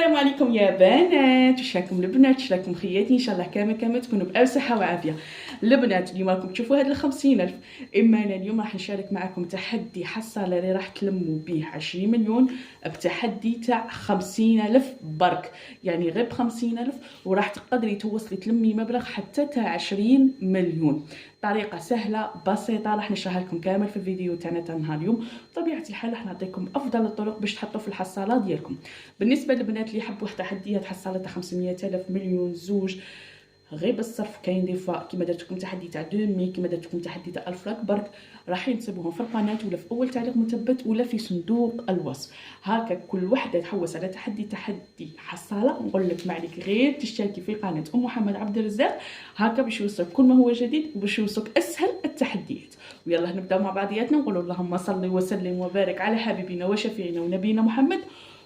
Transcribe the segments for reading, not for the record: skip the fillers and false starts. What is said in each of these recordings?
السلام عليكم يا بنات، واش راكم البنات؟ واش راكم خياتي؟ ان شاء الله كامل تكونوا بألف صحه وعافيه. البنات اليوم راكم تشوفوا هاد 50,000. اما انا اليوم راح نشارك معكم تحدي حصاله اللي راح تلموا به 20 مليون بتحدي تاع 50,000 برك، يعني غير ب 50,000 وراح تقدري توصلي تلمي مبلغ حتى تاع 20 مليون. طريقه سهله بسيطه راح نشرحها لكم كامل في الفيديو تاعنا تاع نهار اليوم. بطبيعه الحال راح نعطيكم افضل الطرق باش تحطوا في الحصاله ديالكم. بالنسبه للبنات اللي يحبوا تحديات حصاله تاع 500,000 مليون زوج غير بالصرف، كاين دي فوا كيما درت لكم تحدي تاع 2 كيما درت لكم تحدي تاع 1000 راك برك، راح نسيبوهم في القناه ولا في اول تعليق مثبت ولا في صندوق الوصف. هكا كل وحده تحوس على تحدي حصاله، نقول لك ما عليك غير تشتركي في قناه ام محمد عبد الرزاق، هكا باش يوصلك كل ما هو جديد وباش يوصلك اسهل التحديات. ويلا نبداو مع بعضياتنا، نقولوا اللهم صل وسلم وبارك على حبيبنا وشفيعنا ونبينا محمد.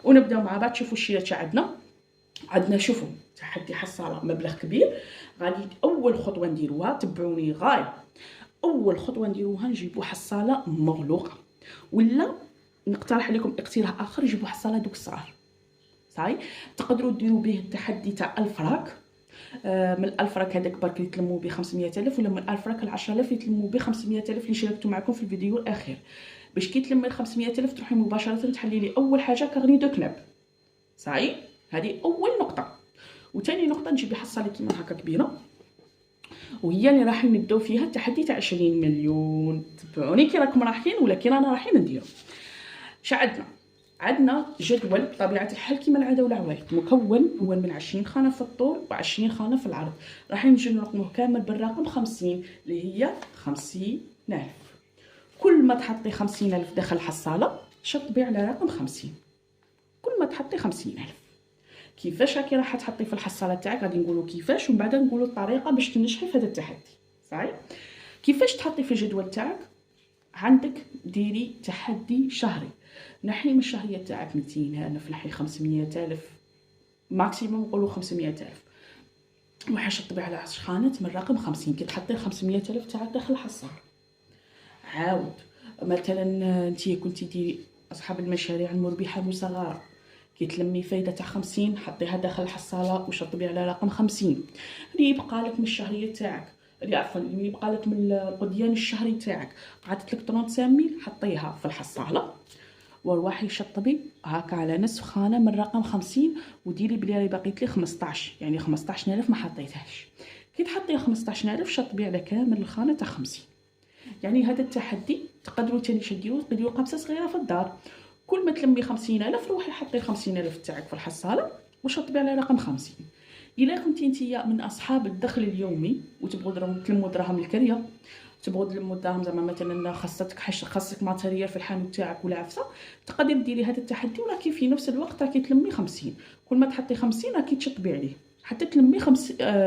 ونبداو مع بعض. شوفوا الشيء اللي عندنا شوفوا تحدي حصاله مبلغ كبير. غادي اول خطوه نديروها، تبعوني غايه، اول خطوه نديروها نجيبوا حصاله مغلوقه، ولا نقترح عليكم اقتراح اخر، جيبوا حصاله دوك الصغار. صاي تقدروا ديروا به التحدي تاع 1000 راك. من 1000 راك هذاك برك يتلموا ب 500,000، ولا من 1000 راك ل 10,000 يتلموا ب 500,000 اللي شاركتو معكم في الفيديو الاخير. باش كي تلمي 500,000 تروحي مباشره تحلي لي اول حاجه كارني دو كلاب. صاي هذه اول نقطه. وثاني نقطه نجيب حصاله كيما هكا كبيره، وهي اللي راح نبداو فيها التحدي تاع 20 مليون. تبعوني كي راكم رايحين ولا كي رانا رايحين نديرو. اش عندنا جدول بطبيعه الحال كيما العاده والعوايد، مكون من 20 خانه في الطول و20 خانه في العرض. راح نجي نرقموه كامل بالرقم 50 اللي هي 50,000. كل ما تحطي 50,000 داخل الحصاله شطبي على رقم 50. كل ما تحطي 50,000. كيفاش راكي راح تحطي في الحصاله تاعك؟ غادي نقولوا كيفاش ومن بعد نقولوا الطريقه باش تنجحي في هذا التحدي. صحيح؟ كيفاش تحطي في الجدول تاعك؟ عندك ديري تحدي شهري، نحي من الشهريه تاعك 200,000، نحي 500,000 ماكسيموم، نقولوا 500,000 وحشطبي على 10 خانات من رقم 50. كي تحطي 500,000 تاعك داخل الحصاله، عاود مثلا انت كنتي ديري اصحاب المشاريع المربحه المصغره، كي تلمي فايده تاع 50 حطيها داخل الحصاله وشطبي على رقم 50. اللي يبقى لك من الشهريه تاعك، اللي يبقى لك من القديان الشهري تاعك، قعدت لك 35,000 حطيها في الحصاله وروحي شطبي هكا على نصف خانه من رقم 50 وديري بلي بقيت لي 15، يعني 15,000 ما حطيتهاش. كي تحطي 15,000 شطبي على كامل الخانه تاع 50. يعني هذا التحدي تقدروا تاني ديروا قبصه صغيره في الدار. كل ما تلمي 50,000 روحي حطي 50,000 تاعك في الحصاله وشطبي على رقم 50. الا كنتي نتيا من اصحاب الدخل اليومي وتبغوا تلموا دراهم الكريه، تبغوا تلموا الدراهم زعما مثلا خاصك ماتيريال في الحانوت تاعك ولا عفسه، تقدري ديري هذا التحدي وراكي في نفس الوقت راكي تلمي 50. كل ما تحطي 50 راكي تشطبي عليه حتى تلمي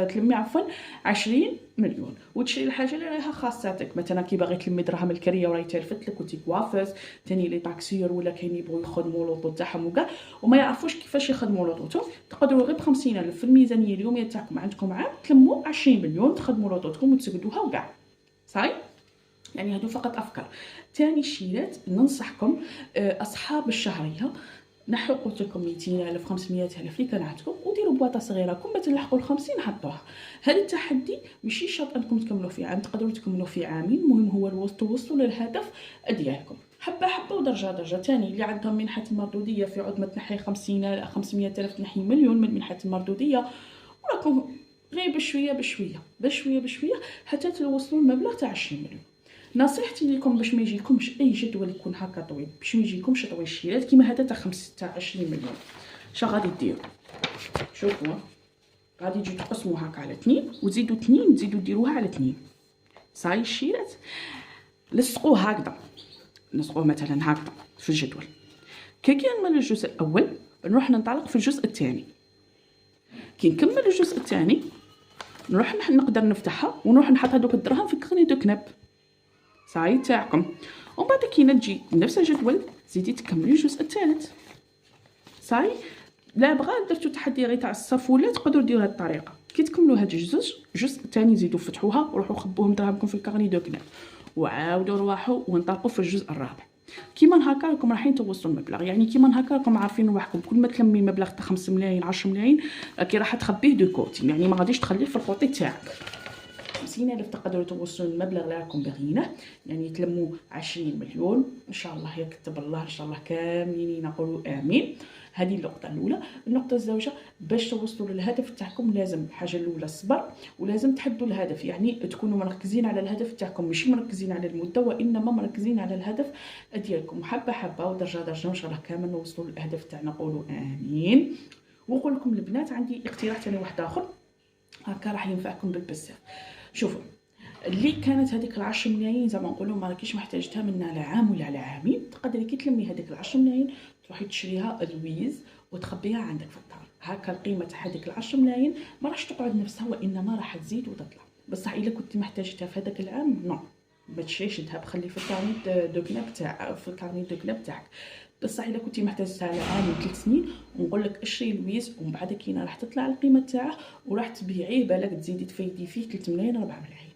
تلمي عفوا 20 مليون، وتشري الحاجه اللي رايها خاصاتك. مثلا كي باغي تلمي دراهم الكريه وراهي تلفت لك وتي كوافيس ثاني لي طاكسيور ولا كاين يبغوا يخدموا لوطو تاعهم وكاع وما يعرفوش كيفاش يخدموا لوطوتهم، تقدروا غير ب 50,000 في الميزانيه اليوميه تاعكم عندكم عام تلموا 20 مليون تخدموا لوطوتكم وتسقدوها وكاع. صاي يعني هادو فقط افكار. ثاني شيء ننصحكم اصحاب الشهريه، نحو قلت لكم 200,000 500,000 اللي كان عندكم وديروا بواطه صغيره، كل ما تلحقوا ال 50 حطوها. هذا التحدي ماشي شرط انكم تكملوا في عام، تقدروا تكملوا في عامين، المهم هو توصلوا للهدف ديالكم حبه حبه ودرجه درجه. ثاني اللي عندهم منحه المردوديه في عود ما تنحي 50,000 500,000 تنحي مليون من منحه المردوديه، وراكم غير بشويه حتى توصلوا المبلغ تاع 20 مليون. نصيحتي لكم باش ما يجيكمش اي جدول يكون هكا طويل، باش ما يجيكمش طويل الشيلات كيما هذا تاع 20 مليون. اش غادي ديروا؟ شوفوا غادي تجي تقسموا هكا على 2 وتزيدوا 2 تزيدوا ديروها على 2. صاي الشيلات لصقوه هكذا، نلصقوه مثلا هكذا في الجدول. كي نكمل الجزء الاول نروح ننطلق في الجزء الثاني. كي نكمل الجزء الثاني نروح نقدر نفتحها ونروح نحط هذوك الدراهم في كارني دو كناب صاي تاعكم. ومن بعد كي نجي نفس الجدول زيدي تكملي الجزء الثالث. صاي لا بغا درتو تحدي غير تاع الصف ولا تقدروا ديروا هذه الطريقه. كي تكملوا هذا الجزء الثاني زيدوا فتحوها وروحوا خبوهم دراهمكم في الكارني دو كناب وعاودوا رواحوا وانطلقوا في الجزء الرابع. كيما هكا راكم رايحين توصلوا المبلغ. يعني كيما هكا راكم عارفين روحكم كل ما تلمي مبلغ تاع 5 ملايين 10 ملايين راكي راح تخبيه دو كوتي، يعني ما غاديش تخليه في الكوتي تاعك. 50,000 تقدروا توصلوا المبلغ اللي راكم باغيينه، يعني تلموا 20 مليون ان شاء الله يكتب الله، ان شاء الله كاملين نقولوا امين. هذه النقطه الاولى. النقطه الزوجه، باش توصلوا للهدف تاعكم لازم الحاجه الاولى الصبر، ولازم تحدوا الهدف، يعني تكونوا مركزين على الهدف تاعكم، ماشي مركزين على المده وانما مركزين على الهدف ديالكم، حبه حبه ودرجه درجه ان شاء الله كامل نوصلوا للاهداف تاعنا، نقولوا امين. ونقول لكم البنات عندي اقتراح ثاني واحد اخر هكا راح ينفعكم بالبزاف. شوفوا، اللي كانت هذيك ال10 ملايين زعما نقولوا ما راكيش محتاجتها منا على عام ولا على عامين، تقدري كي تلمي هذيك ال10 ملايين تروحي تشريها لويز وتخبيها عندك في الدار. هكا القيمه تاع هذيك ال10 ملايين ما راحش تقعد نفسها وانما راح تزيد وتطلع. بصح الا كنت محتاجتها في هذاك العام نو، ما تشريش الذهب، خليه في الكارنيت دو كناب تاع في الكارنيت دو كناب تاعك. بصح الا كنتي محتاجتها على عام و 3 سنين ونقول لك اشري لويز، ومن بعد كينا راح تطلع القيمه تاعه وراح تبيعيه بالك تزيدي تفيدي فيه 3 ملايين 4 ملايين.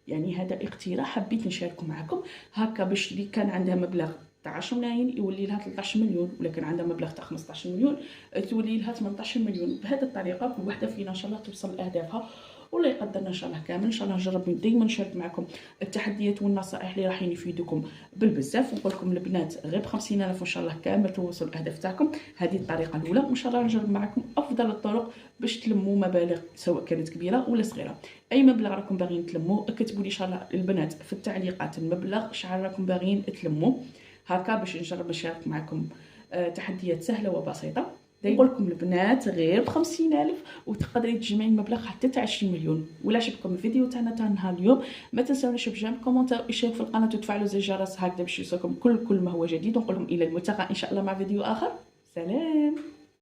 يعني هذا اقتراح حبيت نشاركه معكم هكا، باش اللي كان عندها مبلغ تاع 10 ملايين يولي لها 13 مليون، ولا كان عندها مبلغ تاع 15 مليون تولي لها 18 مليون. بهذه الطريقه كل وحده فينا ان شاء الله توصل لاهدافها، والله يقدرنا ان شاء الله كامل. ان شاء الله نجرب دائما نشارك معكم التحديات والنصائح اللي راح يفيدوكم بالبزاف. ونقول لكم البنات غير ب 50,000 وان شاء الله كامل توصلوا الاهداف تاعكم. هذه الطريقه الاولى، وان شاء الله نجرب معكم افضل الطرق باش تلموا مبالغ سواء كانت كبيره ولا صغيره. اي مبلغ راكم باغيين تلموا اكتبوا لي ان شاء الله البنات في التعليقات المبلغ شحال راكم باغيين تلموا هكا باش نجرب نشارك معكم تحديات سهله وبسيطه. نقول لكم البنات غير ب 50,000 وتقدري تجمعي المبلغ حتى تاع 20 مليون. ولا عجبكم الفيديو تاعنا تاع نهار اليوم ما تنساونيش بجيم كومونتير واشتراك في القناه وتفعلوا زر الجرس هكذا باش يوصلكم كل ما هو جديد. ونقول لكم الى الملتقى ان شاء الله مع فيديو اخر. سلام.